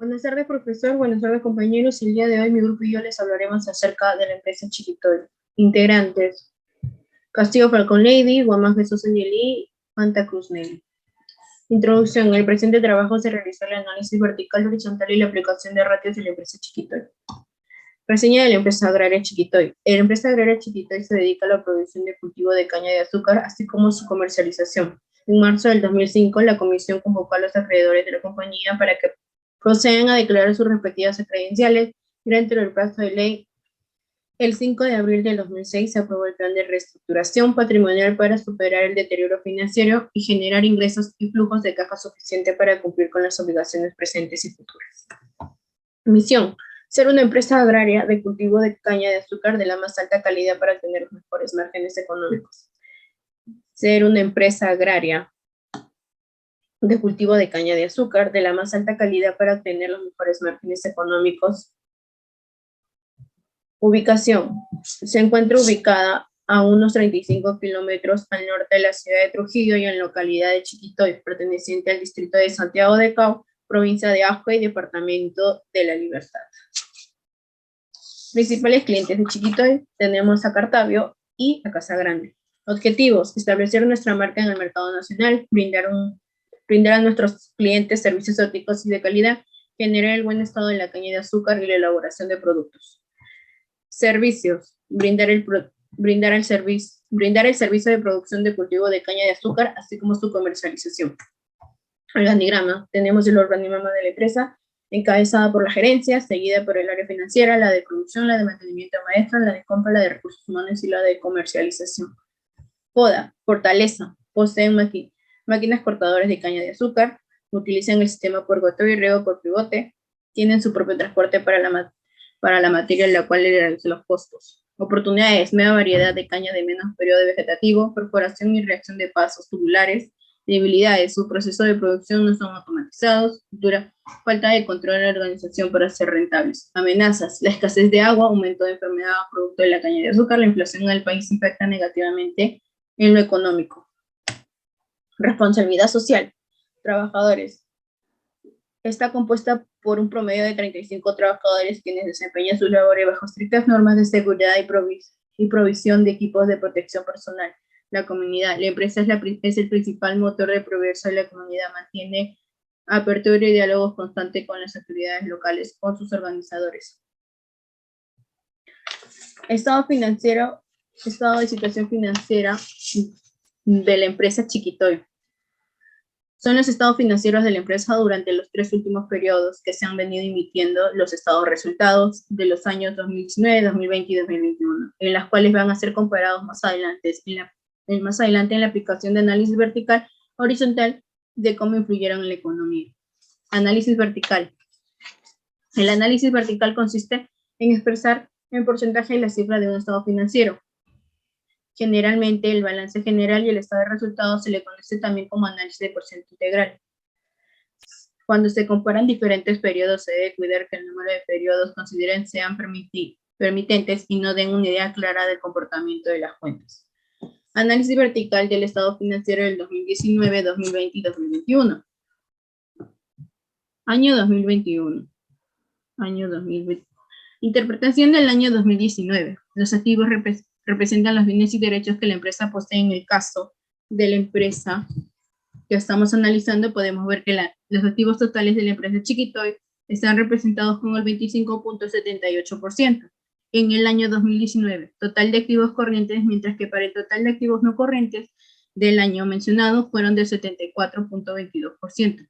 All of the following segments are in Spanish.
Buenas tardes, profesor. Buenas tardes, compañeros. El día de hoy mi grupo y yo les hablaremos acerca de la empresa Chiquitoy. Integrantes: Castillo Falcón Lady, Guamán Jesús Angelí, Santa Cruz Nelly. Introducción. En el presente trabajo se realizó el análisis vertical, horizontal y la aplicación de ratios de la empresa Chiquitoy. Reseña de la empresa agraria Chiquitoy. La empresa agraria Chiquitoy se dedica a la producción de cultivo de caña de azúcar, así como su comercialización. En marzo del 2005, la comisión convocó a los acreedores de la compañía para que procedan a declarar sus respectivas credenciales dentro del plazo de ley. El 5 de abril del 2006 se aprobó el plan de reestructuración patrimonial para superar el deterioro financiero y generar ingresos y flujos de caja suficiente para cumplir con las obligaciones presentes y futuras. Misión: ser una empresa agraria de cultivo de caña de azúcar de la más alta calidad para obtener los mejores márgenes económicos. Ser una empresa agraria de cultivo de caña de azúcar de la más alta calidad para obtener los mejores márgenes económicos. Ubicación: se encuentra ubicada a unos 35 kilómetros al norte de la ciudad de Trujillo y en la localidad de Chiquitoy, perteneciente al distrito de Santiago de Cabo, provincia de Asco y departamento de La Libertad. Principales clientes de Chiquitoy: tenemos a Cartavio y a Casa Grande. Objetivos: establecer nuestra marca en el mercado nacional, brindar a nuestros clientes servicios ópticos y de calidad, generar el buen estado de la caña de azúcar y la elaboración de productos. Servicios: brindar el servicio de producción de cultivo de caña de azúcar, así como su comercialización. Organigrama: tenemos el organigrama de la empresa, encabezada por la gerencia, seguida por el área financiera, la de producción, la de mantenimiento maestra, la de compra, la de recursos humanos y la de comercialización. Poda: fortaleza, poseen máquinas cortadoras de caña de azúcar, utilizan el sistema por goteo y riego por pivote, tienen su propio transporte para la materia en la cual le realizan los costos. Oportunidades: nueva variedad de caña de menos periodo vegetativo, perforación y reacción de pasos tubulares. Debilidades: su proceso de producción no son automatizados, falta de control en la organización para ser rentables. Amenazas: la escasez de agua, aumento de enfermedad producto de la caña de azúcar, la inflación en el país impacta negativamente en lo económico. Responsabilidad social: trabajadores. Está compuesta por un promedio de 35 trabajadores quienes desempeñan sus labores bajo estrictas normas de seguridad y provisión de equipos de protección personal. La comunidad: la empresa es el principal motor de progreso de la comunidad, mantiene apertura y diálogo constante con las autoridades locales, con sus organizadores. Estado de situación financiera de la empresa Chiquitoy. Son los estados financieros de la empresa durante los 3 últimos periodos que se han venido emitiendo los estados resultados de los años 2019, 2020 y 2021, en las cuales van a ser comparados más adelante en la aplicación de análisis vertical horizontal de cómo influyeron en la economía. Análisis vertical. El análisis vertical consiste en expresar en porcentaje la cifra de un estado financiero. Generalmente, el balance general y el estado de resultados se le conoce también como análisis de porcentaje integral. Cuando se comparan diferentes periodos, se debe cuidar que el número de periodos consideren sean permitentes y no den una idea clara del comportamiento de las cuentas. Análisis vertical del estado financiero del 2019, 2020 y 2021. Año 2021. Interpretación del año 2019. Los activos representan los bienes y derechos que la empresa posee. En el caso de la empresa que estamos analizando, podemos ver que los activos totales de la empresa Chiquitoy están representados con el 25.78%. En el año 2019, total de activos corrientes, mientras que para el total de activos no corrientes del año mencionado fueron del 74.22%.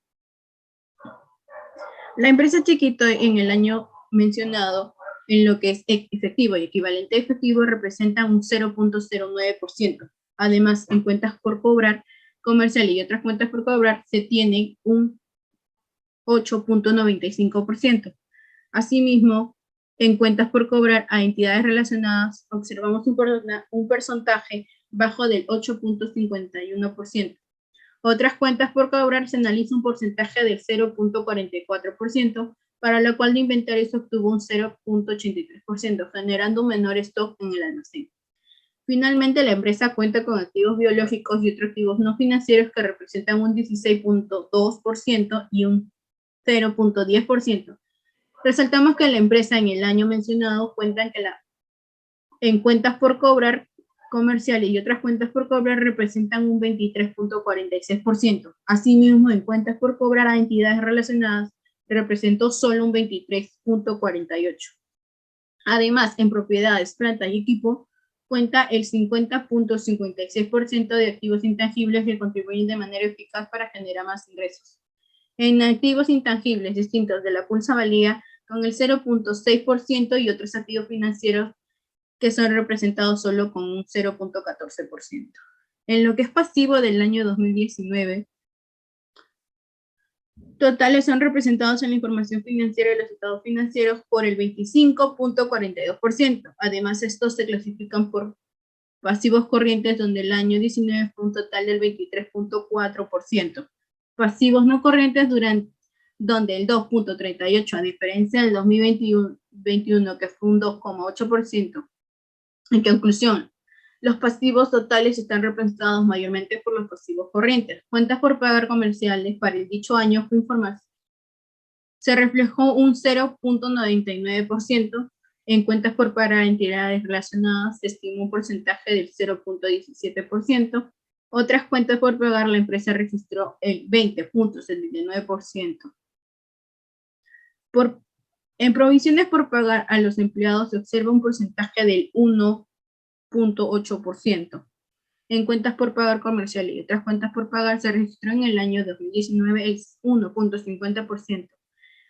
La empresa Chiquitoy en el año mencionado, en lo que es efectivo y equivalente a efectivo, representa un 0.09%. Además, en cuentas por cobrar comercial y otras cuentas por cobrar se tienen un 8.95%. Asimismo, en cuentas por cobrar a entidades relacionadas observamos un porcentaje bajo del 8.51%. Otras cuentas por cobrar se analiza un porcentaje del 0.44%, para la cual de inventario se obtuvo un 0.83%, generando un menor stock en el almacén. Finalmente, la empresa cuenta con activos biológicos y otros activos no financieros que representan un 16.2% y un 0.10%. Resaltamos que la empresa en el año mencionado cuenta en cuentas por cobrar comerciales y otras cuentas por cobrar representan un 23.46%. Asimismo, en cuentas por cobrar a entidades relacionadas representó solo un 23.48%. Además, en propiedades, planta y equipo cuenta el 50.56% de activos intangibles que contribuyen de manera eficaz para generar más ingresos. En activos intangibles distintos de la plusvalía con el 0.6% y otros activos financieros que son representados solo con un 0.14%. En lo que es pasivo del año 2019, totales son representados en la información financiera de los estados financieros por el 25.42%. Además, estos se clasifican por pasivos corrientes, donde el año 19 fue un total del 23.4%. Pasivos no corrientes donde el 2.38%, a diferencia del 2021, que fue un 2.8%. En conclusión, los pasivos totales están representados mayormente por los pasivos corrientes. Cuentas por pagar comerciales para el dicho año fue información. Se reflejó un 0.99%. En cuentas por pagar a entidades relacionadas se estimó un porcentaje del 0.17%. Otras cuentas por pagar la empresa registró el 20.79%. En provisiones por pagar a los empleados se observa un porcentaje del 1.8%. En cuentas por pagar comerciales y otras cuentas por pagar se registró en el año 2019 el 1.50%.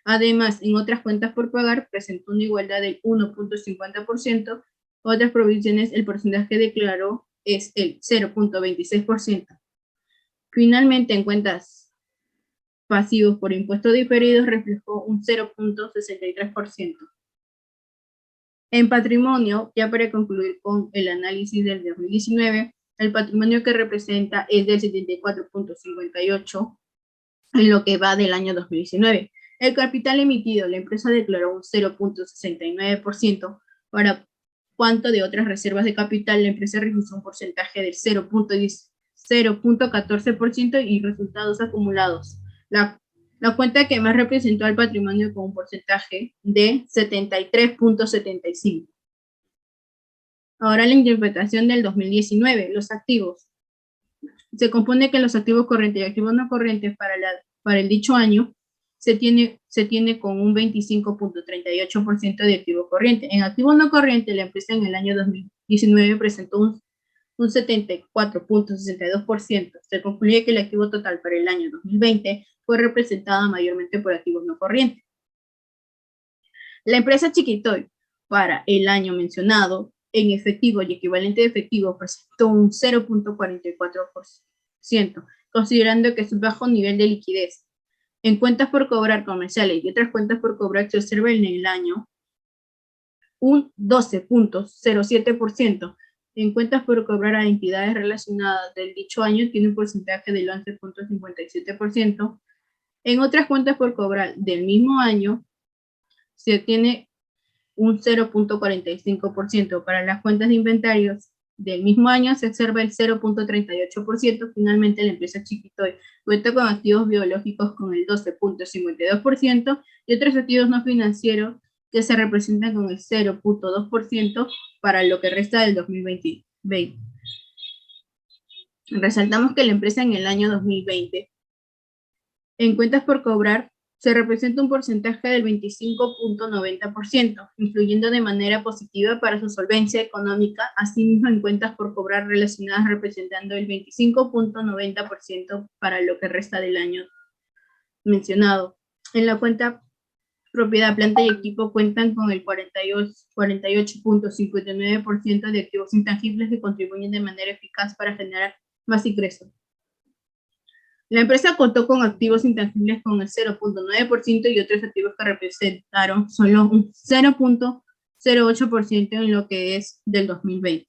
Además, en otras cuentas por pagar presentó una igualdad del 1.50%. Otras provisiones el porcentaje declarado es el 0.26%. Finalmente, en cuentas pasivos por impuestos diferidos reflejó un 0.63%. En patrimonio, ya para concluir con el análisis del 2019, el patrimonio que representa es del 74.58 en lo que va del año 2019. El capital emitido, la empresa declaró un 0.69%, para cuanto de otras reservas de capital, la empresa registró un porcentaje del 0.14% y resultados acumulados. La cuenta que más representó al patrimonio con un porcentaje de 73.75. Ahora la interpretación del 2019. Los activos. Se compone que los activos corrientes y activos no corrientes para el dicho año se tiene con un 25.38% de activo corriente. En activo no corriente, la empresa en el año 2019 presentó un 74.62%. Se concluye que el activo total para el año 2020 fue representada mayormente por activos no corrientes. La empresa Chiquitoy, para el año mencionado, en efectivo y equivalente de efectivo, presentó un 0.44%, considerando que es un bajo nivel de liquidez. En cuentas por cobrar comerciales y otras cuentas por cobrar se observa en el año un 12.07%. En cuentas por cobrar a entidades relacionadas del dicho año tiene un porcentaje del 11.57%. En otras cuentas por cobrar del mismo año se tiene un 0.45%. Para las cuentas de inventarios del mismo año se observa el 0.38%. Finalmente, la empresa Chiquitoy cuenta con activos biológicos con el 12.52% y otros activos no financieros que se representan con el 0.2% para lo que resta del 2020. Resaltamos que la empresa en el año 2020, en cuentas por cobrar, se representa un porcentaje del 25.90%, influyendo de manera positiva para su solvencia económica, asimismo en cuentas por cobrar relacionadas representando el 25.90% para lo que resta del año mencionado. En la cuenta propiedad, planta y equipo cuentan con el 48.59% de activos intangibles que contribuyen de manera eficaz para generar más ingresos. La empresa contó con activos intangibles con el 0.9% y otros activos que representaron solo un 0.08% en lo que es del 2020.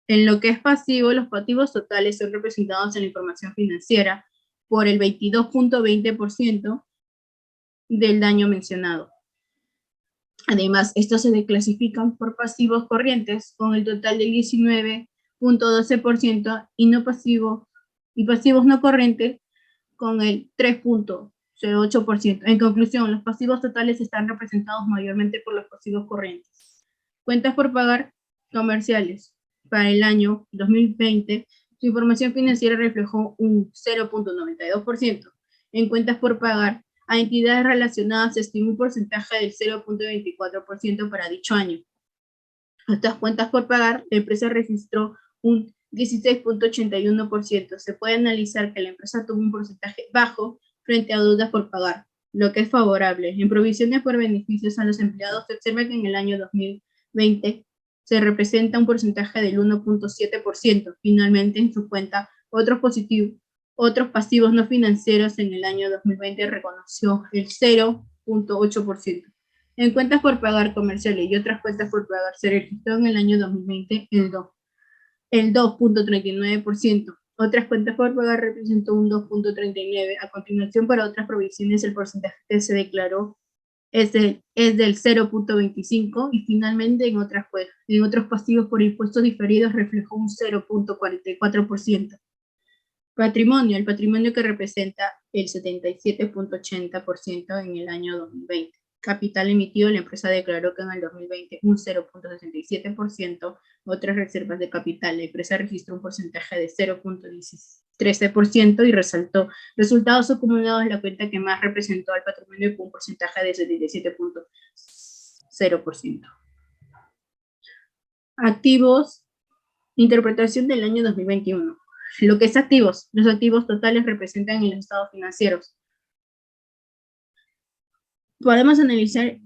En lo que es pasivo, los pasivos totales son representados en la información financiera por el 22.20% del daño mencionado. Además, estos se declasifican por pasivos corrientes con el total del 19.12% y pasivos no corrientes con el 3.07%. 0,8%. En conclusión, los pasivos totales están representados mayormente por los pasivos corrientes. Cuentas por pagar comerciales. Para el año 2020, su información financiera reflejó un 0,92%. En cuentas por pagar, a entidades relacionadas se estimó un porcentaje del 0,24% para dicho año. Estas cuentas por pagar, la empresa registró un 16,81%. Se puede analizar que la empresa tuvo un porcentaje bajo frente a deudas por pagar, lo que es favorable. En provisiones por beneficios a los empleados, se observa que en el año 2020 se representa un porcentaje del 1,7%. Finalmente, en su cuenta, otros pasivos no financieros en el año 2020 reconoció el 0,8%. En cuentas por pagar comerciales y otras cuentas por pagar se registró en el año 2020 el 2,39%. Otras cuentas por pagar representó un 2,39%. A continuación, para otras provisiones, el porcentaje que se declaró es del 0,25%, y finalmente en otros pasivos por impuestos diferidos reflejó un 0,44%. Patrimonio, el patrimonio que representa el 77,80% en el año 2020. Capital emitido, la empresa declaró que en el 2020 un 0,67%, otras reservas de capital, la empresa registró un porcentaje de 0,13% y resaltó resultados acumulados en la cuenta que más representó al patrimonio con un porcentaje de 77,0%. Activos, interpretación del año 2021. Lo que es activos, los activos totales representan en los estados financieros. Podemos analizar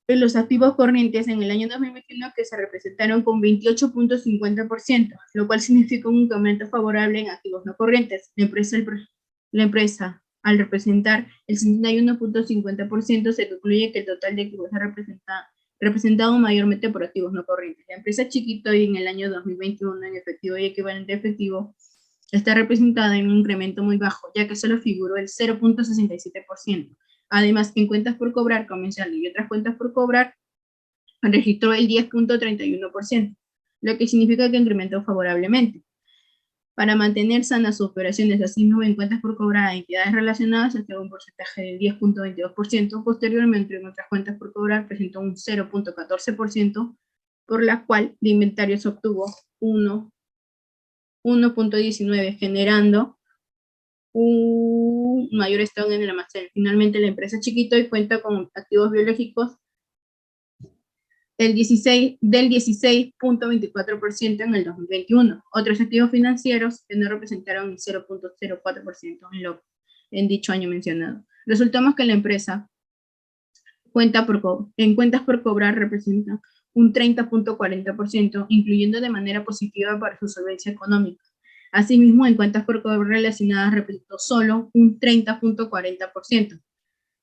los activos corrientes en el año 2021 que se representaron con 28,50%, lo cual significa un incremento favorable en activos no corrientes. La empresa al representar el 61,50%, se concluye que el total de activos representado mayormente por activos no corrientes. La empresa chiquito y en el año 2021 en efectivo y equivalente a efectivo está representada en un incremento muy bajo, ya que solo figuró el 0,67%. Además, en cuentas por cobrar comerciales y otras cuentas por cobrar, registró el 10,31%, lo que significa que incrementó favorablemente. Para mantener sanas sus operaciones, asimismo en cuentas por cobrar a entidades relacionadas, se quedó un porcentaje del 10,22%. Posteriormente, en otras cuentas por cobrar, presentó un 0,14%, por la cual de inventario se obtuvo 1,19, generando un mayor stock en el almacén. Finalmente, la empresa chiquito y cuenta con activos biológicos del 16,24% en el 2021. Otros activos financieros que no representaron el 0,04% en dicho año mencionado. Resultamos que la empresa en cuentas por cobrar representa un 30,40%, incluyendo de manera positiva para su solvencia económica. Asimismo, en cuentas por cobrar relacionadas representó solo un 30,40%.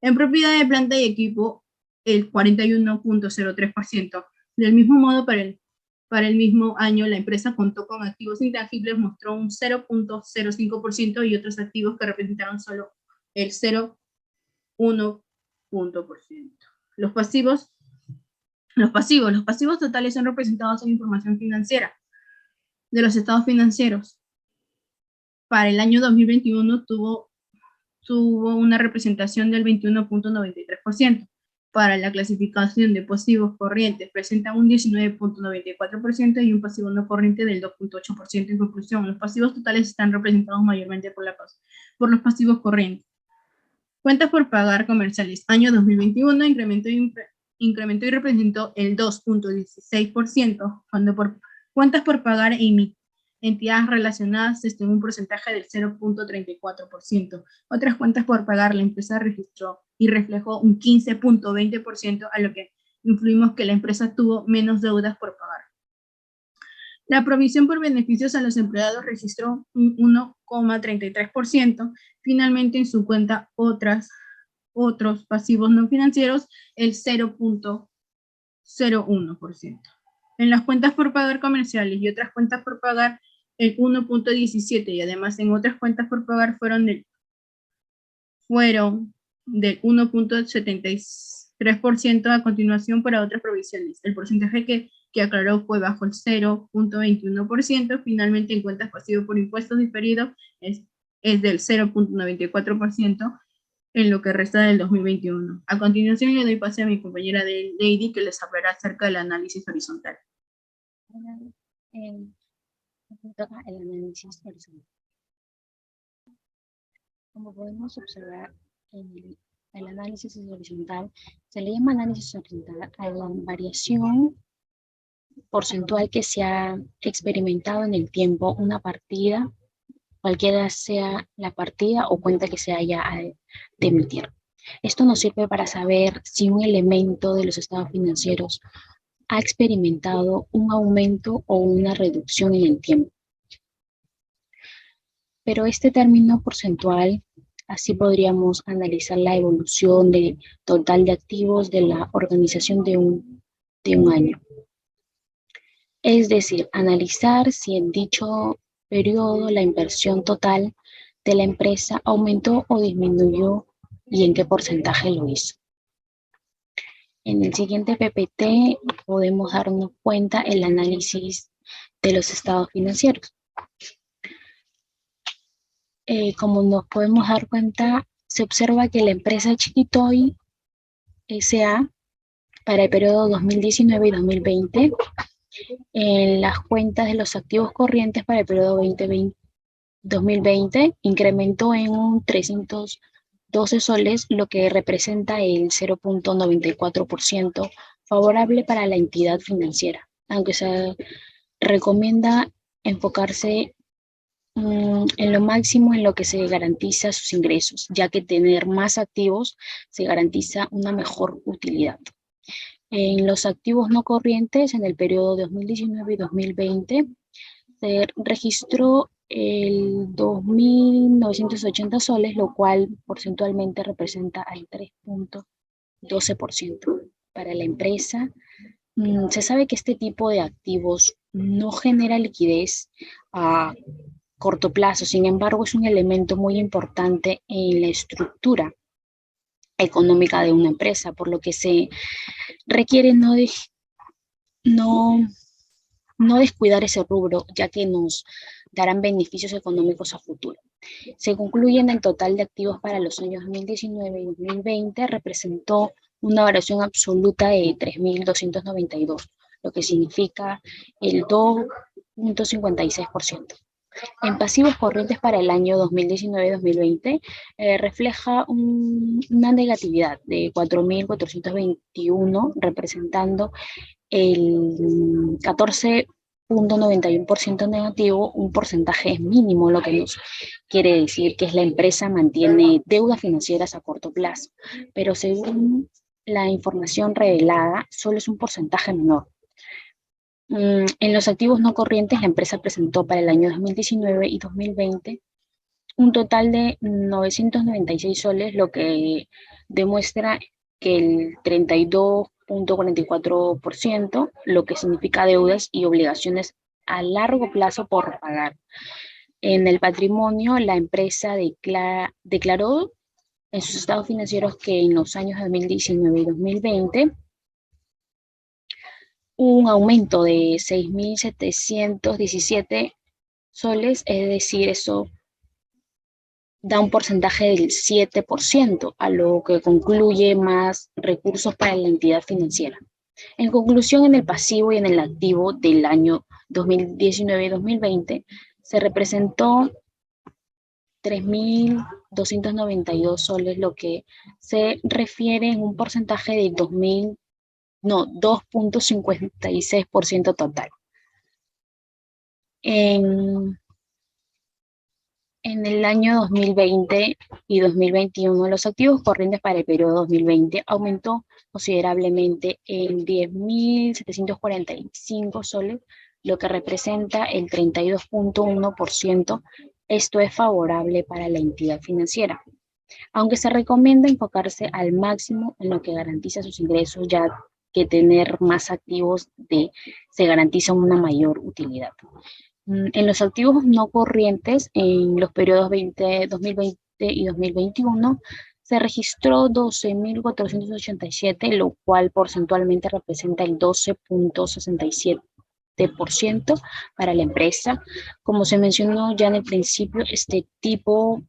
En propiedad de planta y equipo, el 41,03%. Del mismo modo, para el mismo año, la empresa contó con activos intangibles, mostró un 0,05% y otros activos que representaron solo el 0,1%. Los pasivos totales son representados en información financiera de los estados financieros. Para el año 2021 tuvo una representación del 21,93%. Para la clasificación de pasivos corrientes presenta un 19,94% y un pasivo no corriente del 2,8%. En conclusión, los pasivos totales están representados mayormente por los pasivos corrientes. Cuentas por pagar comerciales. Año 2021 incrementó y representó el 2,16%, cuando por cuentas por pagar entidades relacionadas se estimó un porcentaje del 0,34%. Otras cuentas por pagar, la empresa registró y reflejó un 15,20%, a lo que influimos que la empresa tuvo menos deudas por pagar. La provisión por beneficios a los empleados registró un 1,33%. Finalmente, en su cuenta otros pasivos no financieros, el 0,01%. En las cuentas por pagar comerciales y otras cuentas por pagar, el 1,17%, y además en otras cuentas por pagar fueron del 1,73%. A continuación, para otras provisiones, el porcentaje que aclaró fue bajo el 0,21%. Finalmente, en cuentas pasivas por impuestos diferidos, es del 0.94% en lo que resta del 2021. A continuación le doy pase a mi compañera Lady, que les hablará acerca del análisis horizontal. El análisis horizontal. Como podemos observar, el análisis horizontal se le llama análisis horizontal a la variación porcentual que se ha experimentado en el tiempo una partida, cualquiera sea la partida o cuenta que se haya de emitir. Esto nos sirve para saber si un elemento de los estados financieros ha experimentado un aumento o una reducción en el tiempo. Pero este término porcentual, así podríamos analizar la evolución del total de activos de la organización de un año. Es decir, analizar si en dicho periodo la inversión total de la empresa aumentó o disminuyó y en qué porcentaje lo hizo. En el siguiente PPT podemos darnos cuenta el análisis de los estados financieros. Como nos podemos dar cuenta, se observa que la empresa Chiquitoy S.A. para el periodo 2019 y 2020, en las cuentas de los activos corrientes para el periodo 2020 incrementó en un 312 soles, lo que representa el 0.94% favorable para la entidad financiera, aunque se recomienda enfocarse en lo máximo en lo que se garantiza sus ingresos, ya que tener más activos se garantiza una mejor utilidad. En los activos no corrientes, en el periodo 2019 y 2020, se registró el 2.980 soles, lo cual porcentualmente representa el 3.12% para la empresa. Se sabe que este tipo de activos no genera liquidez a corto plazo, sin embargo es un elemento muy importante en la estructura económica de una empresa, por lo que se requiere no descuidar ese rubro, ya que nos darán beneficios económicos a futuro. Se concluye en el total de activos para los años 2019 y 2020, representó una variación absoluta de 3.292, lo que significa el 2.56%. En pasivos corrientes para el año 2019-2020 refleja una negatividad de 4.421, representando el 14.91% negativo, un porcentaje mínimo, lo que nos quiere decir que la empresa mantiene deudas financieras a corto plazo, pero según la información revelada, solo es un porcentaje menor. En los activos no corrientes, la empresa presentó para el año 2019 y 2020 un total de 996 soles, lo que demuestra que el 32.44%, lo que significa deudas y obligaciones a largo plazo por pagar. En el patrimonio, la empresa declaró en sus estados financieros que en los años 2019 y 2020 un aumento de 6.717 soles, es decir, eso da un porcentaje del 7%, a lo que concluye más recursos para la entidad financiera. En conclusión, en el pasivo y en el activo del año 2019 y 2020 se representó 3.292 soles, lo que se refiere en un porcentaje de 2.56% total. En el año 2020 y 2021, los activos corrientes para el periodo 2020 aumentó considerablemente en 10.745 soles, lo que representa el 32.1%. Esto es favorable para la entidad financiera, aunque se recomienda enfocarse al máximo en lo que garantiza sus ingresos, ya que tener más activos se garantiza una mayor utilidad. En los activos no corrientes, en los periodos 2020 y 2021, se registró 12.487, lo cual porcentualmente representa el 12.67%. 17% para la empresa. Como se mencionó ya en el principio, este tipo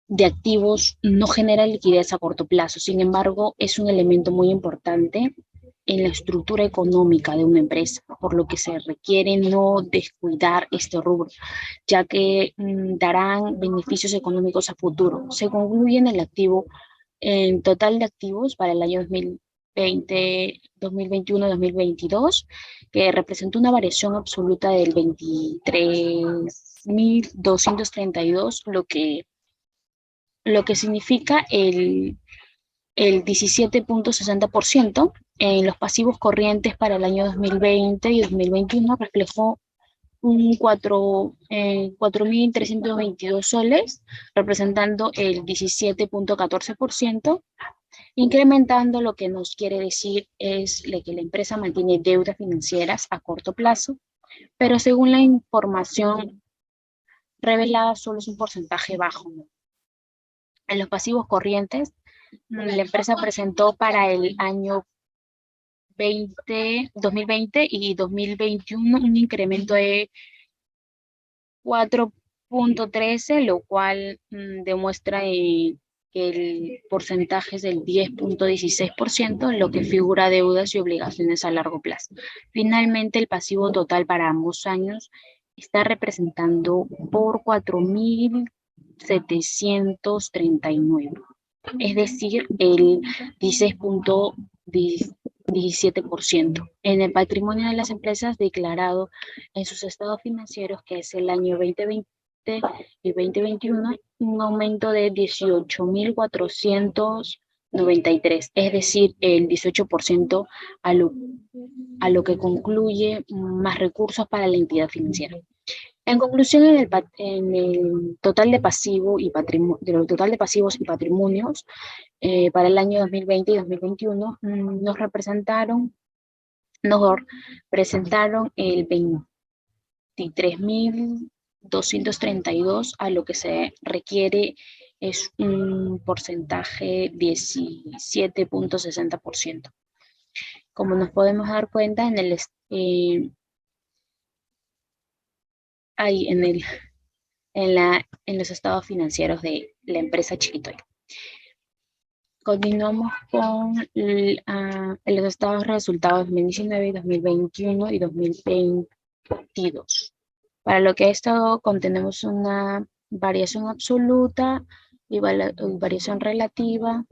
de activos no genera liquidez a corto plazo. Sin embargo, es un elemento muy importante en la estructura económica de una empresa, por lo que se requiere no descuidar este rubro, ya que darán beneficios económicos a futuro. Se concluye en el activo, en total de activos para el año 2020, 2021-2022, que representa una variación absoluta del 23.232, lo que significa el 17.60%. En los pasivos corrientes para el año 2020 y 2021 reflejó un 4.322 soles, representando el 17.14%, incrementando. Lo que nos quiere decir es que la empresa mantiene deudas financieras a corto plazo, pero según la información revelada solo es un porcentaje bajo, ¿no? En los pasivos corrientes, la empresa presentó para el año 2020 y 2021 un incremento de 4.13, lo cual demuestra que el porcentaje es del 10.16%, en lo que figura deudas y obligaciones a largo plazo. Finalmente, el pasivo total para ambos años está representando por 4.739, es decir, el 16.17%. En el patrimonio de las empresas declarado en sus estados financieros, que es el año 2020 y 2021, un aumento de 18.493, es decir, el 18%, a lo que concluye más recursos para la entidad financiera. En conclusión, en el total de pasivos y patrimonios para el año 2020 y 2021 nos presentaron el 23.232, a lo que se requiere es un porcentaje 17.60%. Como nos podemos dar cuenta, en los estados financieros de la empresa Chiquitoy. Continuamos con los estados resultados 2019, 2021 y 2022. Para lo que ha estado, contenemos una variación absoluta y variación relativa.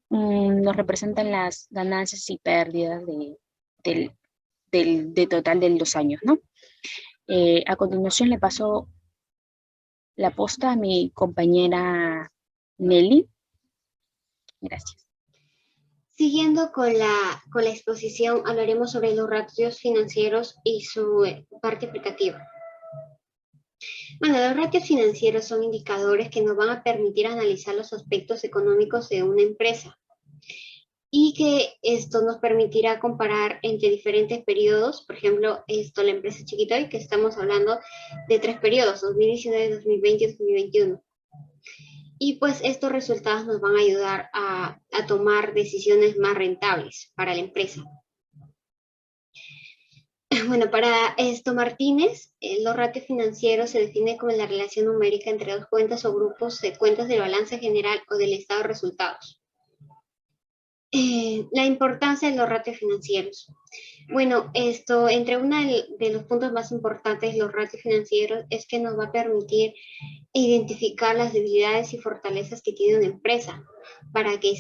Nos representan las ganancias y pérdidas de total de los años, ¿no? A continuación le paso la posta a mi compañera Nelly. Gracias. Siguiendo con la exposición, hablaremos sobre los ratios financieros y su parte aplicativa. Bueno, los ratios financieros son indicadores que nos van a permitir analizar los aspectos económicos de una empresa y que esto nos permitirá comparar entre diferentes periodos. Por ejemplo, la empresa Chiquitoy, que estamos hablando de 3 periodos, 2019, 2020 y 2021. Y pues estos resultados nos van a ayudar a tomar decisiones más rentables para la empresa. Bueno, para esto, Martínez, los ratios financieros se definen como la relación numérica entre dos cuentas o grupos de cuentas del balance general o del estado de resultados. La importancia de los ratios financieros. Bueno, entre uno de los puntos más importantes de los ratios financieros es que nos va a permitir identificar las debilidades y fortalezas que tiene una empresa, para que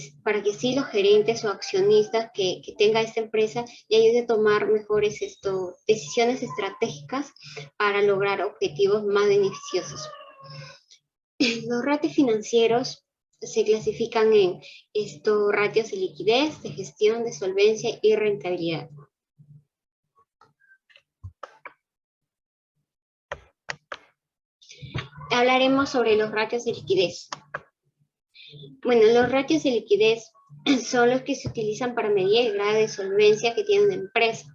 sí los gerentes o accionistas que tenga esta empresa le ayude a tomar mejores decisiones estratégicas para lograr objetivos más beneficiosos. Los ratios financieros se clasifican en ratios de liquidez, de gestión, de solvencia y rentabilidad. Hablaremos sobre los ratios de liquidez. Bueno, los ratios de liquidez son los que se utilizan para medir el grado de solvencia que tiene una empresa.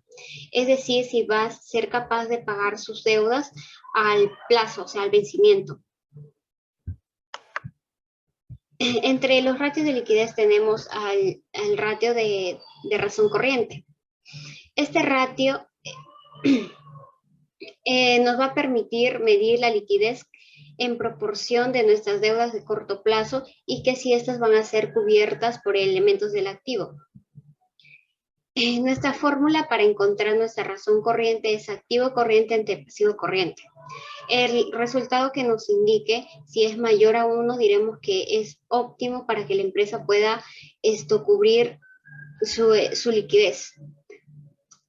Es decir, si va a ser capaz de pagar sus deudas al plazo, o sea, al vencimiento. Entre los ratios de liquidez tenemos al ratio de razón corriente. Este ratio nos va a permitir medir la liquidez en proporción de nuestras deudas de corto plazo y que si estas van a ser cubiertas por elementos del activo. Nuestra fórmula para encontrar nuestra razón corriente es activo corriente entre pasivo corriente. El resultado que nos indique si es mayor a 1, diremos que es óptimo para que la empresa pueda cubrir su liquidez.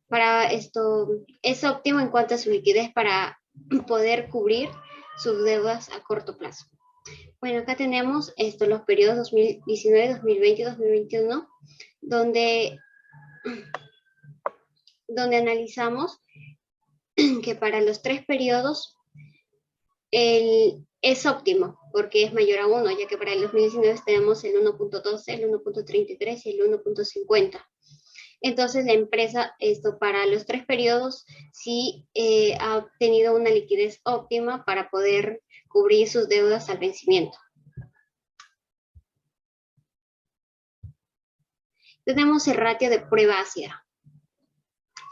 Para esto es óptimo en cuanto a su liquidez para poder cubrir sus deudas a corto plazo. Bueno, acá tenemos los periodos 2019, 2020 y 2021, donde analizamos que para los 3 periodos es óptimo porque es mayor a 1, ya que para el 2019 tenemos el 1.12, el 1.33 y el 1.50. Entonces la empresa para los 3 periodos sí ha obtenido una liquidez óptima para poder cubrir sus deudas al vencimiento. Tenemos el ratio de prueba ácida.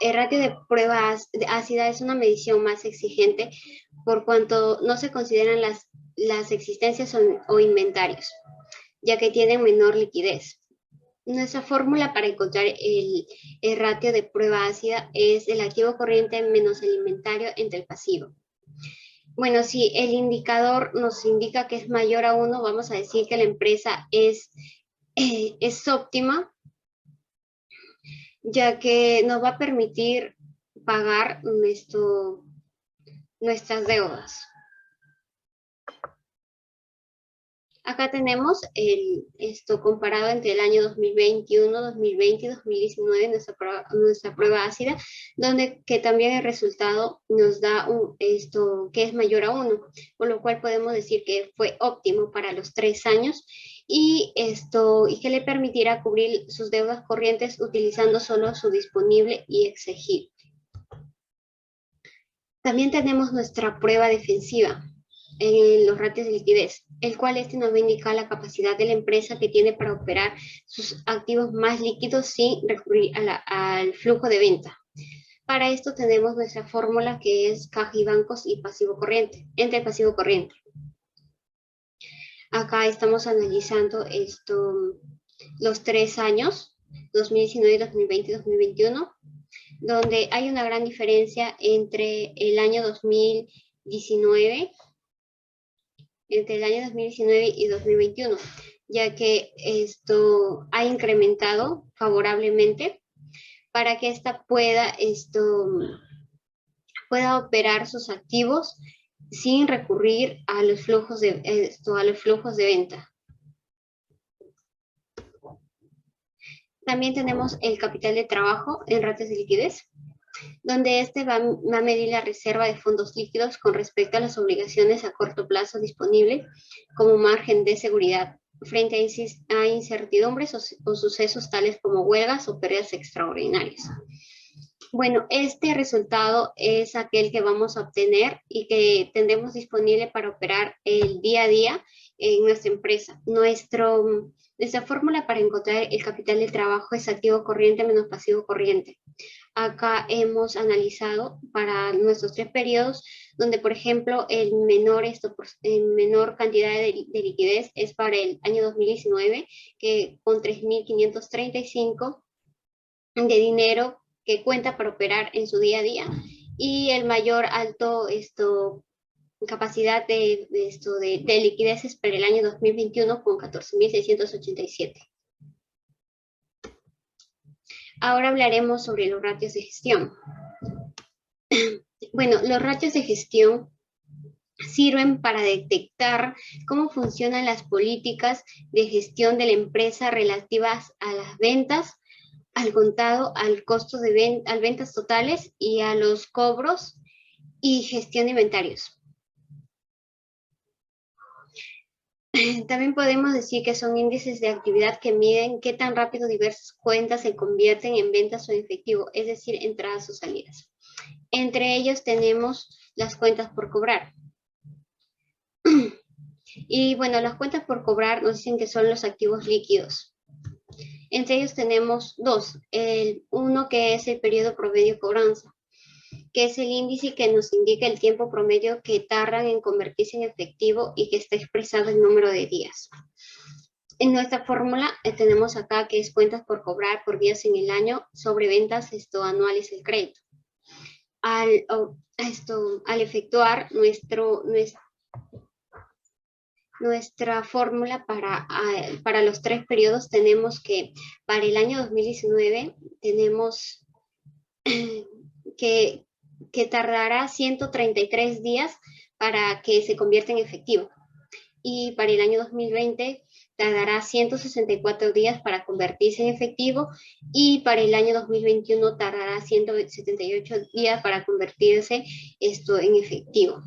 El ratio de prueba ácida es una medición más exigente por cuanto no se consideran las existencias o inventarios, ya que tienen menor liquidez. Nuestra fórmula para encontrar el ratio de prueba ácida es el activo corriente menos el inventario entre el pasivo. Bueno, si el indicador nos indica que es mayor a 1, vamos a decir que la empresa es óptima, ya que nos va a permitir pagar nuestras deudas. Acá tenemos esto comparado entre el año 2021, 2020 y 2019, nuestra prueba ácida, que también el resultado nos da que es mayor a 1, por lo cual podemos decir que fue óptimo para los 3 años y que le permitirá cubrir sus deudas corrientes utilizando solo su disponible y exigible. También tenemos nuestra prueba defensiva en los ratios de liquidez, el cual nos va a indicar la capacidad de la empresa que tiene para operar sus activos más líquidos sin recurrir al flujo de venta. Para esto tenemos nuestra fórmula que es caja y bancos y pasivo corriente, entre el pasivo corriente. Acá estamos analizando los 3 años, 2019, 2020 y 2021, donde hay una gran diferencia entre el año 2019 y 2021, ya que esto ha incrementado favorablemente para que ésta pueda operar sus activos sin recurrir a los flujos de venta. También tenemos el capital de trabajo en ratios de liquidez, donde va a medir la reserva de fondos líquidos con respecto a las obligaciones a corto plazo disponibles como margen de seguridad frente a incertidumbres o sucesos tales como huelgas o pérdidas extraordinarias. Bueno, este resultado es aquel que vamos a obtener y que tendremos disponible para operar el día a día en nuestra empresa. Nuestra fórmula para encontrar el capital de trabajo es activo corriente menos pasivo corriente. Acá hemos analizado para nuestros 3 periodos, donde por ejemplo el menor cantidad de liquidez es para el año 2019, que con 3.535 de dinero que cuenta para operar en su día a día, y el mayor capacidad de liquidez es para el año 2021 con 14.687. Ahora hablaremos sobre los ratios de gestión. Bueno, los ratios de gestión sirven para detectar cómo funcionan las políticas de gestión de la empresa relativas a las ventas, al contado, al costo de ventas totales y a los cobros y gestión de inventarios. También podemos decir que son índices de actividad que miden qué tan rápido diversas cuentas se convierten en ventas o en efectivo, es decir, entradas o salidas. Entre ellos tenemos las cuentas por cobrar. Y bueno, las cuentas por cobrar nos dicen que son los activos líquidos. Entre ellos tenemos 2. Uno que es el periodo promedio de cobranza, que es el índice que nos indica el tiempo promedio que tardan en convertirse en efectivo y que está expresado en número de días. En nuestra fórmula tenemos acá que es cuentas por cobrar por días en el año sobre ventas anuales del crédito. Al efectuar nuestra fórmula para los 3 periodos, tenemos que para el año 2019 tenemos que tardará 133 días para que se convierta en efectivo. Y para el año 2020 tardará 164 días para convertirse en efectivo, y para el año 2021 tardará 178 días para convertirse en efectivo.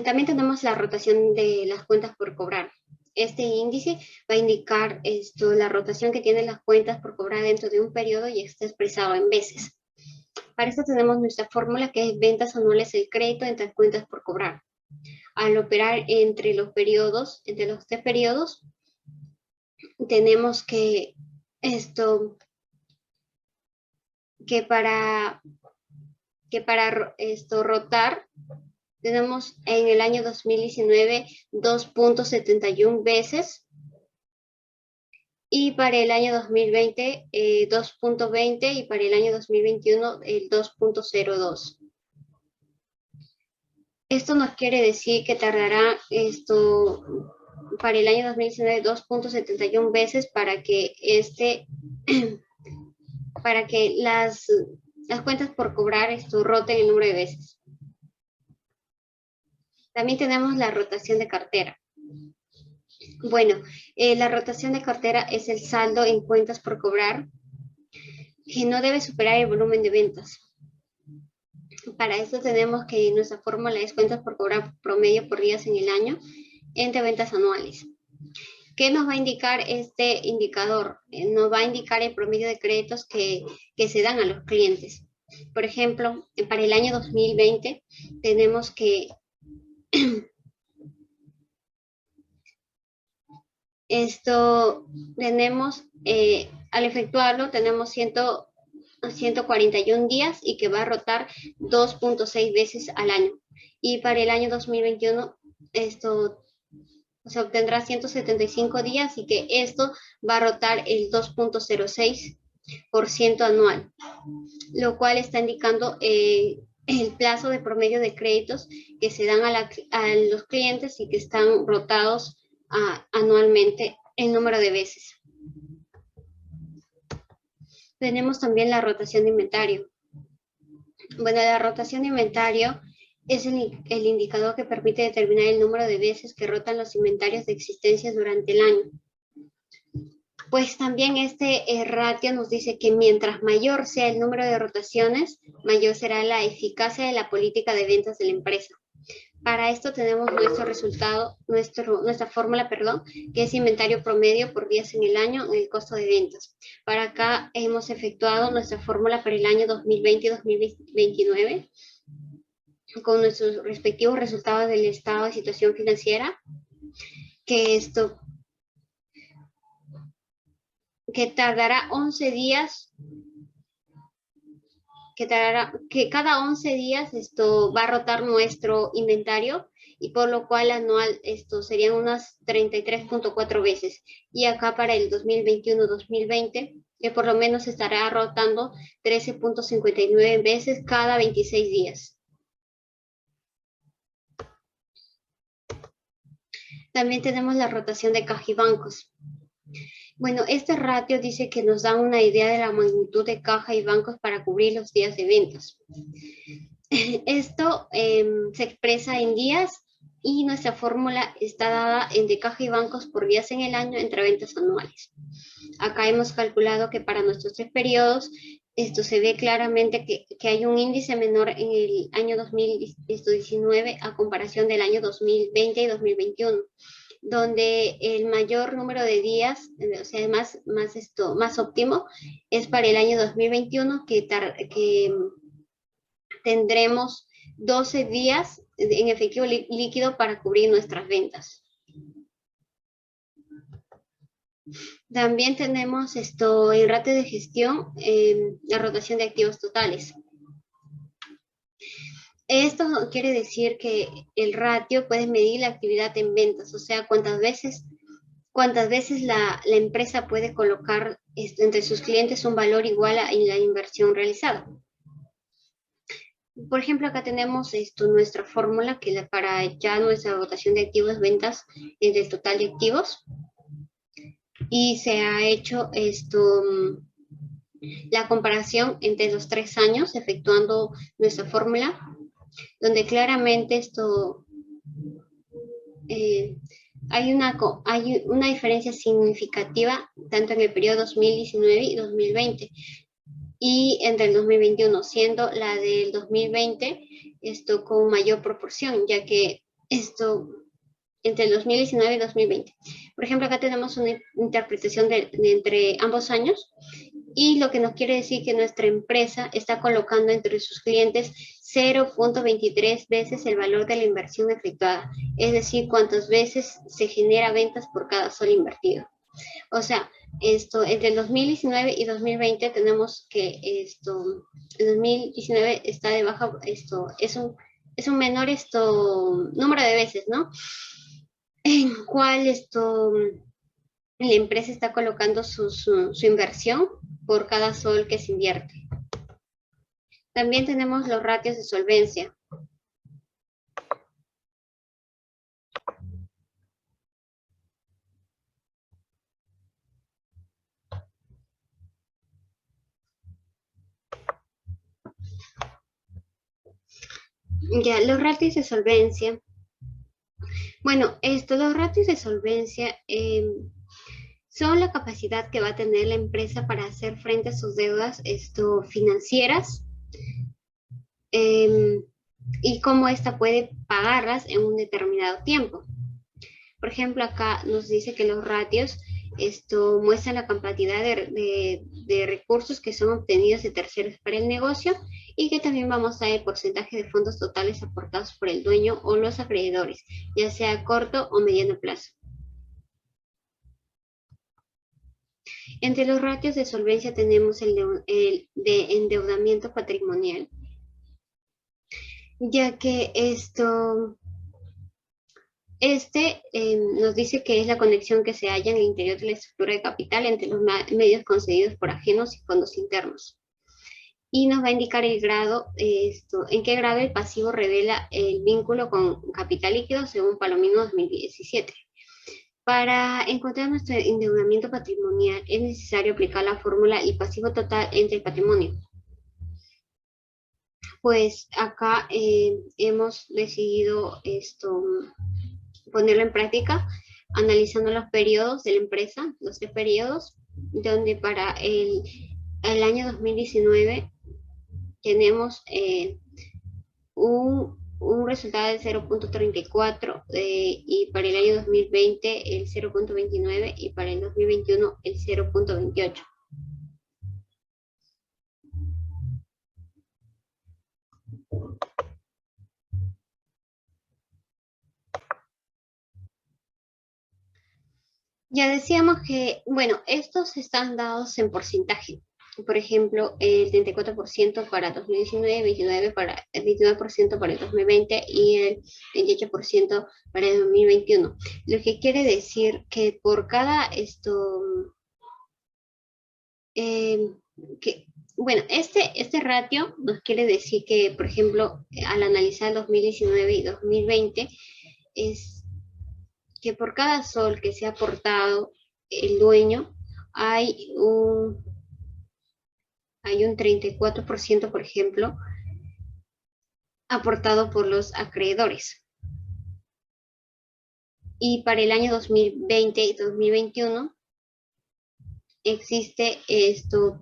También tenemos la rotación de las cuentas por cobrar. Este índice va a indicar la rotación que tienen las cuentas por cobrar dentro de un periodo y está expresado en veces. Para esto tenemos nuestra fórmula, que es ventas anuales del crédito entre las cuentas por cobrar. Al operar entre los 3 periodos, tenemos que para rotar, tenemos en el año 2019 2.71 veces, y para el año 2020 2.20, y para el año 2021 el 2.02. Esto nos quiere decir que tardará para el año 2019 2.71 veces para que las cuentas por cobrar roten el número de veces. También tenemos la rotación de cartera. Bueno, la rotación de cartera es el saldo en cuentas por cobrar que no debe superar el volumen de ventas. Para eso tenemos que nuestra fórmula es cuentas por cobrar promedio por días en el año entre ventas anuales. ¿Qué nos va a indicar este indicador? Nos va a indicar el promedio de créditos que se dan a los clientes. Por ejemplo, para el año 2020 tenemos que al efectuarlo tenemos 141 días y que va a rotar 2.6 veces al año. Y para el año 2021 se obtendrá 175 días y que esto va a rotar el 2.06% anual, lo cual está indicando el plazo de promedio de créditos que se dan a los clientes y que están rotados anualmente el número de veces. Tenemos también la rotación de inventario. Bueno, la rotación de inventario es el indicador que permite determinar el número de veces que rotan los inventarios de existencia durante el año. Pues también este ratio nos dice que mientras mayor sea el número de rotaciones, mayor será la eficacia de la política de ventas de la empresa. Para esto tenemos nuestra fórmula, que es inventario promedio por días en el año en el costo de ventas. Para acá hemos efectuado nuestra fórmula para el año 2020 y 2029 con nuestros respectivos resultados del estado de situación financiera, que tardará 11 días, que cada 11 días va a rotar nuestro inventario, y por lo cual anual serían unas 33.4 veces. Y acá para el 2021-2020, que por lo menos estará rotando 13.59 veces cada 26 días. También tenemos la rotación de caja y bancos. Bueno, este ratio dice que nos da una idea de la magnitud de caja y bancos para cubrir los días de ventas. Esto se expresa en días, y nuestra fórmula está dada entre caja y bancos por días en el año entre ventas anuales. Acá hemos calculado que para nuestros 3 periodos se ve claramente que hay un índice menor en el año 2019 a comparación del año 2020 y 2021. Donde el mayor número de días, o sea, más óptimo, es para el año 2021, que tendremos 12 días en efectivo líquido para cubrir nuestras ventas. También tenemos el ratio de gestión, la rotación de activos totales. Esto quiere decir que el ratio puede medir la actividad en ventas, o sea, cuántas veces la empresa puede colocar entre sus clientes un valor igual a la inversión realizada. Por ejemplo, acá tenemos nuestra fórmula que para ya nuestra rotación de activos ventas entre el total de activos. Y se ha hecho la comparación entre los 3 años, efectuando nuestra fórmula, donde claramente hay una diferencia significativa tanto en el periodo 2019 y 2020 y entre el 2021, siendo la del 2020 con mayor proporción, ya que entre el 2019 y 2020. Por ejemplo, acá tenemos una interpretación de entre ambos años y lo que nos quiere decir que nuestra empresa está colocando entre sus clientes 0.23 veces el valor de la inversión efectuada, es decir, cuántas veces se genera ventas por cada sol invertido. O sea, entre el 2019 y 2020 tenemos que el 2019 está de baja, es un menor número de veces, ¿no? En cual la empresa está colocando su inversión por cada sol que se invierte. También tenemos los ratios de solvencia. Ya, los ratios de solvencia. Bueno, los ratios de solvencia son la capacidad que va a tener la empresa para hacer frente a sus deudas financieras y cómo ésta puede pagarlas en un determinado tiempo. Por ejemplo, acá nos dice que los ratios muestran la cantidad de recursos que son obtenidos de terceros para el negocio y que también va a mostrar el porcentaje de fondos totales aportados por el dueño o los acreedores, ya sea a corto o mediano plazo. Entre los ratios de solvencia tenemos el de endeudamiento patrimonial, ya que nos dice que es la conexión que se halla en el interior de la estructura de capital entre los medios concedidos por ajenos y fondos internos. Y nos va a indicar el grado, en qué grado el pasivo revela el vínculo con capital líquido según Palomino 2017. Para encontrar nuestro endeudamiento patrimonial es necesario aplicar la fórmula el pasivo total entre el patrimonio. Pues acá hemos decidido ponerlo en práctica analizando los periodos de la empresa, los 3 periodos, donde para el año 2019 tenemos un resultado de 0.34 y para el año 2020 el 0.29 y para el 2021 el 0.28. Ya decíamos que, bueno, estos están dados en porcentaje. Por ejemplo, el 34% para 2019, 29% para el 2020 y el 28% para el 2021. Lo que quiere decir que por cada bueno, este ratio nos quiere decir que, por ejemplo, al analizar 2019 y 2020, es que por cada sol que se ha aportado el dueño, hay un 34%, por ejemplo, aportado por los acreedores. Y para el año 2020 y 2021 existe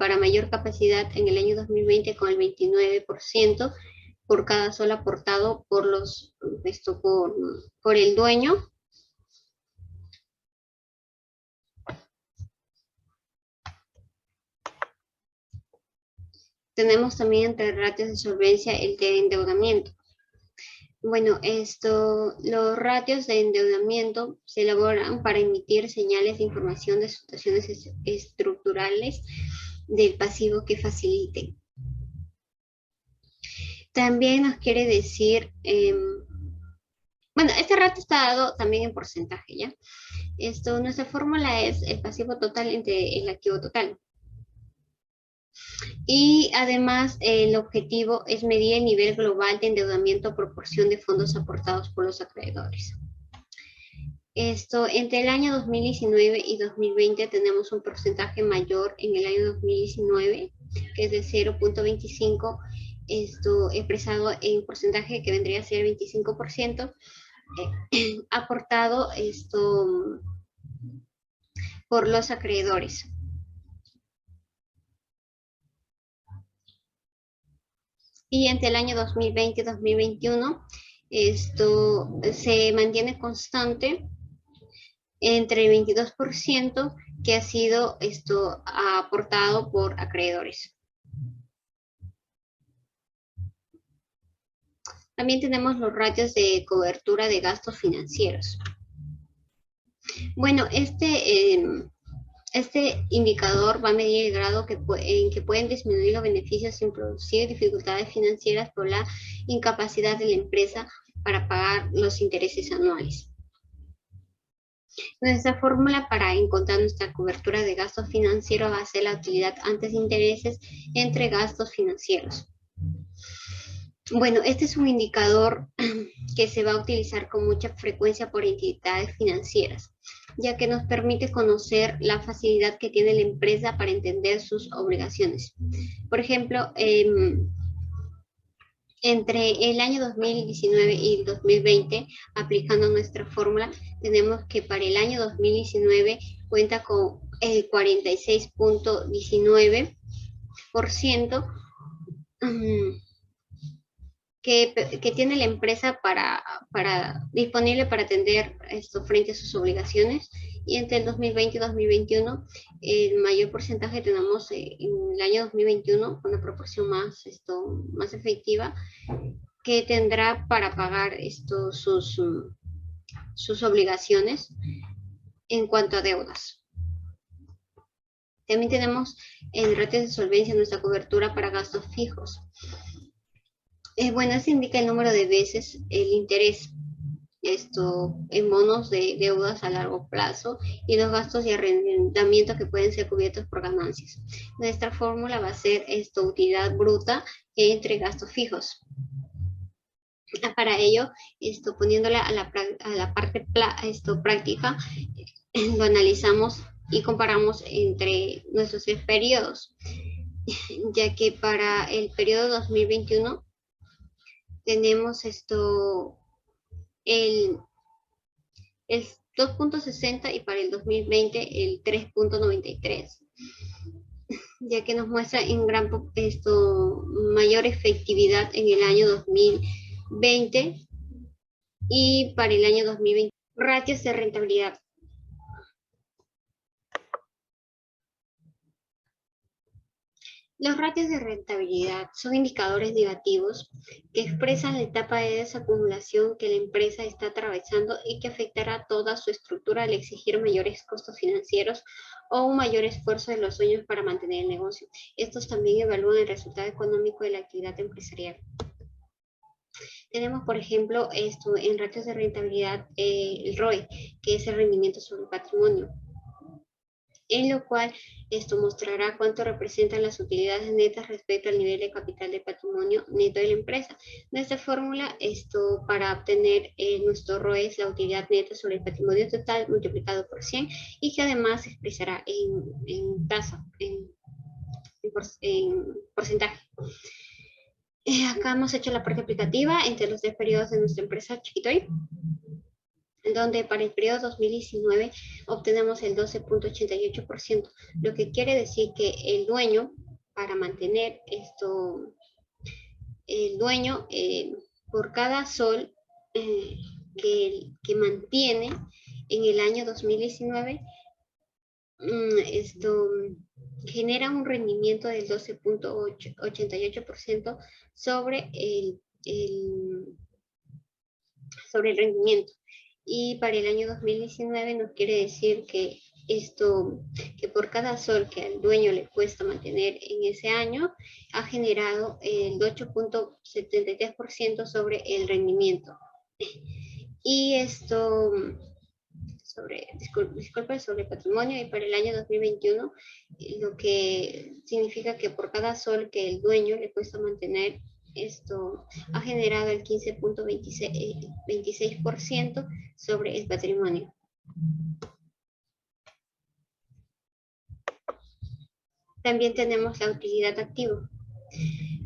para mayor capacidad en el año 2020 con el 29% por cada sol aportado por el dueño. Tenemos también entre ratios de solvencia el de endeudamiento. Bueno, los ratios de endeudamiento se elaboran para emitir señales de información de situaciones estructurales del pasivo que faciliten. También nos quiere decir, bueno, este ratio está dado también en porcentaje, ¿ya? Nuestra fórmula es el pasivo total entre el activo total. Y además el objetivo es medir el nivel global de endeudamiento a proporción de fondos aportados por los acreedores. Entre el año 2019 y 2020 tenemos un porcentaje mayor en el año 2019, que es de 0.25, expresado en porcentaje que vendría a ser 25%, aportado por los acreedores. Y entre el año 2020 y 2021, se mantiene constante entre el 22% que ha sido aportado por acreedores. También tenemos los ratios de cobertura de gastos financieros. Bueno, este indicador va a medir el grado en que pueden disminuir los beneficios sin producir dificultades financieras por la incapacidad de la empresa para pagar los intereses anuales. Nuestra fórmula para encontrar nuestra cobertura de gastos financieros va a ser la utilidad antes de intereses entre gastos financieros. Bueno, este es un indicador que se va a utilizar con mucha frecuencia por entidades financieras, ya que nos permite conocer la facilidad que tiene la empresa para entender sus obligaciones. Por ejemplo, entre el año 2019 y 2020, aplicando nuestra fórmula, tenemos que para el año 2019 cuenta con el 46.19% que tiene la empresa disponible para atender frente a sus obligaciones, y entre el 2020 y 2021 el mayor porcentaje tenemos en el año 2021 con una proporción más efectiva que tendrá para pagar sus obligaciones en cuanto a deudas. También tenemos en ratios de solvencia nuestra cobertura para gastos fijos. Bueno, esto indica el número de veces el interés en bonos de deudas a largo plazo y los gastos de arrendamiento que pueden ser cubiertos por ganancias. Nuestra fórmula va a ser utilidad bruta entre gastos fijos. Para ello, poniéndola a la parte práctica, lo analizamos y comparamos entre nuestros 3 periodos, ya que para el periodo 2021 tenemos el 2.60 y para el 2020 el 3.93, ya que nos muestra en mayor efectividad en el año 2020 y para el año 2020. Ratios de rentabilidad. Los ratios de rentabilidad son indicadores negativos que expresan la etapa de desacumulación que la empresa está atravesando y que afectará toda su estructura al exigir mayores costos financieros o un mayor esfuerzo de los dueños para mantener el negocio. Estos también evalúan el resultado económico de la actividad empresarial. Tenemos, por ejemplo, en ratios de rentabilidad, el ROE, que es el rendimiento sobre el patrimonio, en lo cual mostrará cuánto representan las utilidades netas respecto al nivel de capital de patrimonio neto de la empresa. Nuestra fórmula para obtener nuestro ROE es la utilidad neta sobre el patrimonio total multiplicado por 100 y que además se expresará en tasa, en porcentaje. Acá hemos hecho la parte aplicativa entre los 3 periodos de nuestra empresa Chiquitoy, donde para el periodo 2019 obtenemos el 12.88%, lo que quiere decir que el dueño, para mantener por cada sol que mantiene en el año 2019, genera un rendimiento del 12.88% sobre sobre el rendimiento. Y para el año 2019 nos quiere decir que que por cada sol que al dueño le cuesta mantener en ese año, ha generado el 8.73% sobre el rendimiento. Y sobre patrimonio, y para el año 2021, lo que significa que por cada sol que el dueño le cuesta mantener, ha generado el 15.26% sobre el patrimonio. También tenemos la utilidad activa.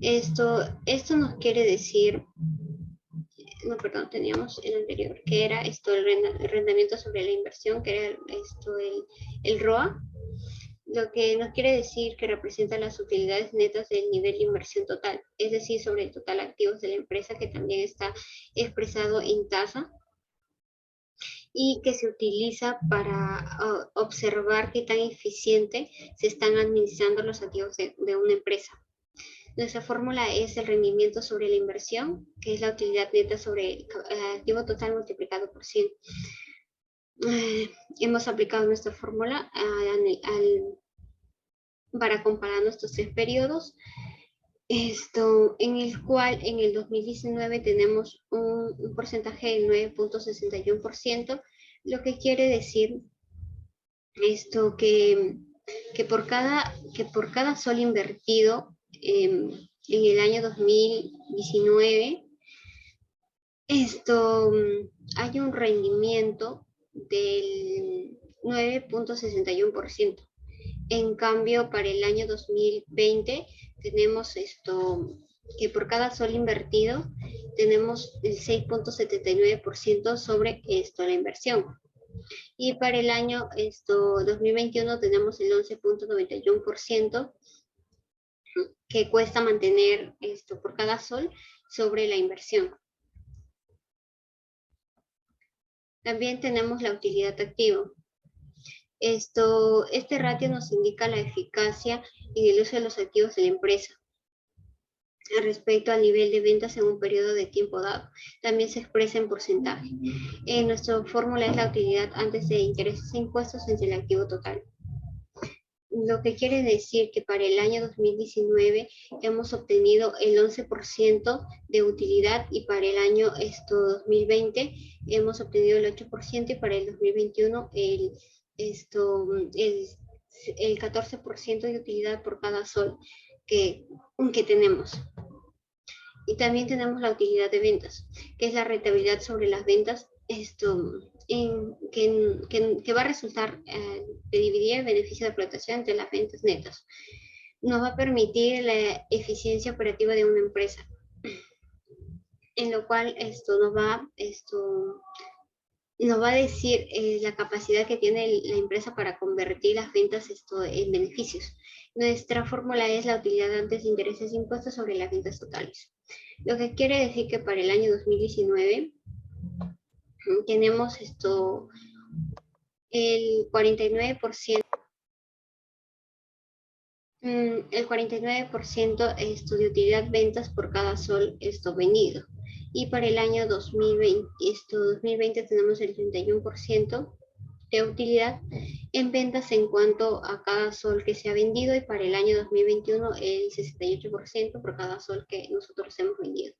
Esto nos quiere decir, no, perdón, teníamos el anterior, que era el arrendamiento sobre la inversión, que era el ROA, lo que nos quiere decir que representa las utilidades netas del nivel de inversión total, es decir, sobre el total de activos de la empresa, que también está expresado en tasa, y que se utiliza para observar qué tan eficiente se están administrando los activos de una empresa. Nuestra fórmula es el rendimiento sobre la inversión, que es la utilidad neta sobre el activo total multiplicado por 100. Hemos aplicado nuestra fórmula para comparar nuestros 3 periodos, en el cual en el 2019 tenemos un porcentaje del 9.61%, lo que quiere decir que por cada sol invertido en el año 2019, hay un rendimiento del 9.61%. En cambio, para el año 2020 tenemos que por cada sol invertido tenemos el 6.79% sobre la inversión. Y para el año 2021 tenemos el 11.91% que cuesta mantener por cada sol sobre la inversión. También tenemos la utilidad activa. Este ratio nos indica la eficacia en el uso de los activos de la empresa respecto al nivel de ventas en un periodo de tiempo dado. También se expresa en porcentaje. Nuestra fórmula es la utilidad antes de intereses e impuestos entre el activo total. Lo que quiere decir que para el año 2019 hemos obtenido el 11% de utilidad, y para el año 2020 hemos obtenido el 8%, y para el 2021 el 14% de utilidad por cada sol que tenemos. Y también tenemos la utilidad de ventas, que es la rentabilidad sobre las ventas, que va a resultar de dividir el beneficio de explotación entre las ventas netas. Nos va a permitir la eficiencia operativa de una empresa, en lo cual nos va a decir la capacidad que tiene la empresa para convertir las ventas en beneficios. Nuestra fórmula es la utilidad antes de intereses e impuestos sobre las ventas totales. Lo que quiere decir que para el año 2019 tenemos el 49%, de utilidad ventas por cada sol vendido. Y para el año 2020 tenemos el 31% de utilidad en ventas en cuanto a cada sol que se ha vendido, y para el año 2021 el 68% por cada sol que nosotros hemos vendido.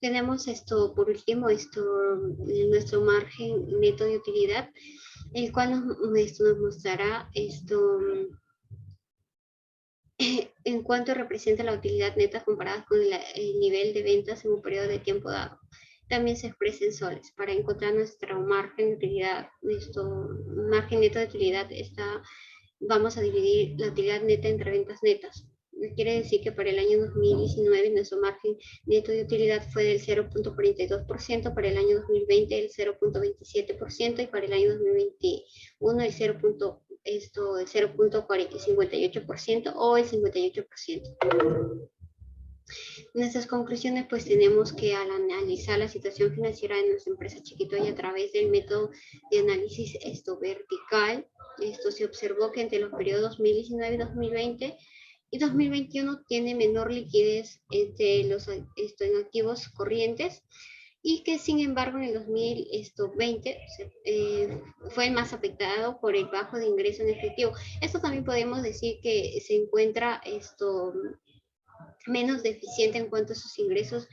Tenemos por último nuestro margen neto de utilidad, el cual nos mostrará en cuanto representa la utilidad neta comparada con el nivel de ventas en un periodo de tiempo dado. También se expresa en soles. Para encontrar nuestro margen de utilidad, nuestro margen neto de utilidad, vamos a dividir la utilidad neta entre ventas netas. Quiere decir que para el año 2019 nuestro margen neto de utilidad fue del 0.42%, para el año 2020 el 0.27%, y para el año 2021 el 0.58% o el 58%. Nuestras conclusiones, pues tenemos que al analizar la situación financiera de nuestra empresa Chiquitoya a través del método de análisis vertical, se observó que entre los periodos 2019 y 2020 Y 2021 tiene menor liquidez entre los en activos corrientes, y que sin embargo en el 2020 fue el más afectado por el bajo de ingreso en efectivo. Esto también podemos decir que se encuentra menos deficiente en cuanto a sus ingresos,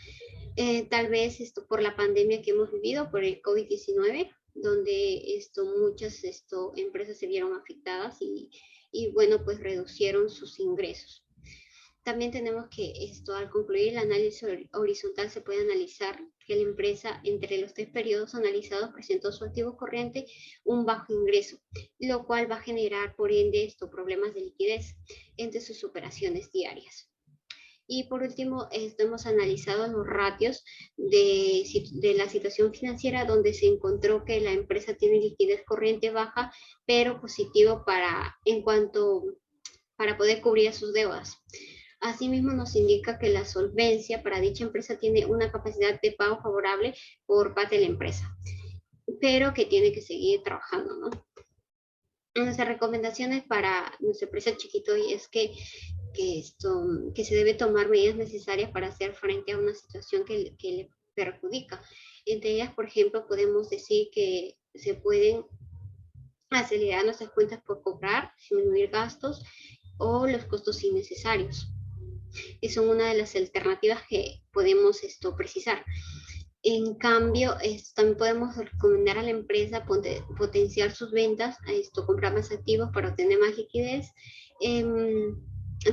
tal vez por la pandemia que hemos vivido, por el COVID-19, donde muchas empresas se vieron afectadas y bueno, pues reducieron sus ingresos. También tenemos que al concluir el análisis horizontal se puede analizar que la empresa entre los 3 periodos analizados presentó su activo corriente un bajo ingreso, lo cual va a generar por ende problemas de liquidez entre sus operaciones diarias. Y por último, hemos analizado los ratios de la situación financiera, donde se encontró que la empresa tiene liquidez corriente baja, pero positivo para poder cubrir sus deudas. Asimismo, nos indica que la solvencia para dicha empresa tiene una capacidad de pago favorable por parte de la empresa, pero que tiene que seguir trabajando, ¿no? Nuestras recomendaciones para nuestra empresa Chiquitoy es que se debe tomar medidas necesarias para hacer frente a una situación que le perjudica. Entre ellas, por ejemplo, podemos decir que se pueden acelerar nuestras cuentas por cobrar, disminuir gastos o los costos innecesarios. Y son una de las alternativas que podemos precisar. En cambio, también podemos recomendar a la empresa potenciar sus ventas, comprar más activos para obtener más liquidez.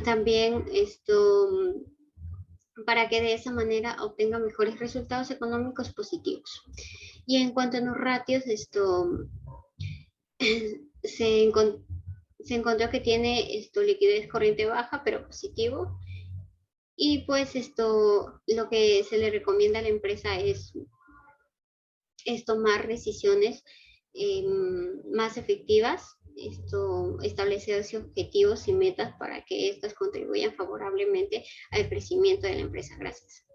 También para que de esa manera obtenga mejores resultados económicos positivos. Y en cuanto a los ratios, se encontró que tiene liquidez corriente baja, pero positivo. Y pues lo que se le recomienda a la empresa es tomar decisiones más efectivas, establecer objetivos y metas para que estas contribuyan favorablemente al crecimiento de la empresa. Gracias.